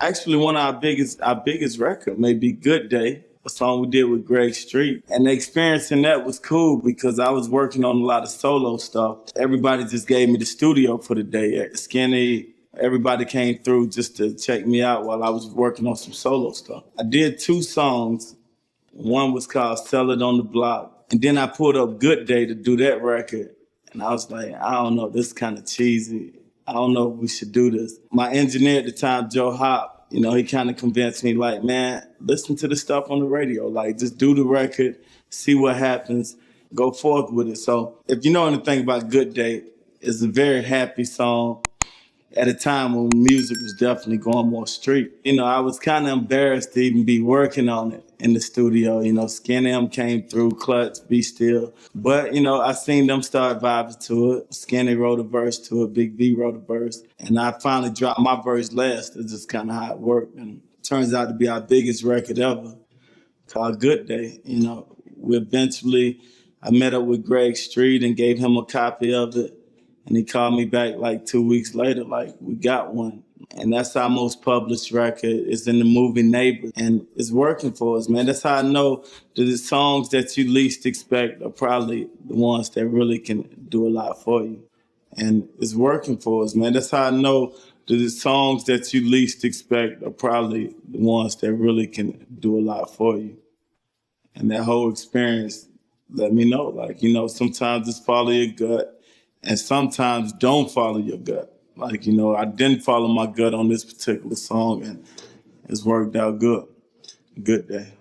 Actually, one of our biggest record may be Good Day, a song we did with Greg Street. And the experience in that was cool because I was working on a lot of solo stuff. Everybody just gave me the studio for the day. Skinny, everybody came through just to check me out while I was working on some solo stuff. I did 2 songs. One was called Sell It on the Block. And then I pulled up Good Day to do that record. And I was like, I don't know, this is kind of cheesy. I don't know if we should do this. My engineer at the time, Joe Hop, he kind of convinced me, like, man, listen to the stuff on the radio. Like, just do the record, see what happens, go forth with it. So if you know anything about Good Day, it's a very happy song at a time when music was definitely going more street. I was kind of embarrassed to even be working on it in the studio. Skin M came through, Clutch, Be Still. But, I seen them start vibing to it. Skinny wrote a verse to it, Big V wrote a verse. And I finally dropped my verse last. It's just kind of how it worked. And it turns out to be our biggest record ever, called Good Day. I met up with Greg Street and gave him a copy of it. And he called me back like 2 weeks later, like, we got one. And that's our most published record. It's in the movie Neighbors. And it's working for us, man. That's how I know that the songs that you least expect are probably the ones that really can do a lot for you. And it's working for us, man. That's how I know that the songs that you least expect are probably the ones that really can do a lot for you. And that whole experience let me know, like, sometimes just follow your gut. And sometimes don't follow your gut. Like, I didn't follow my gut on this particular song and it's worked out good. Good Day.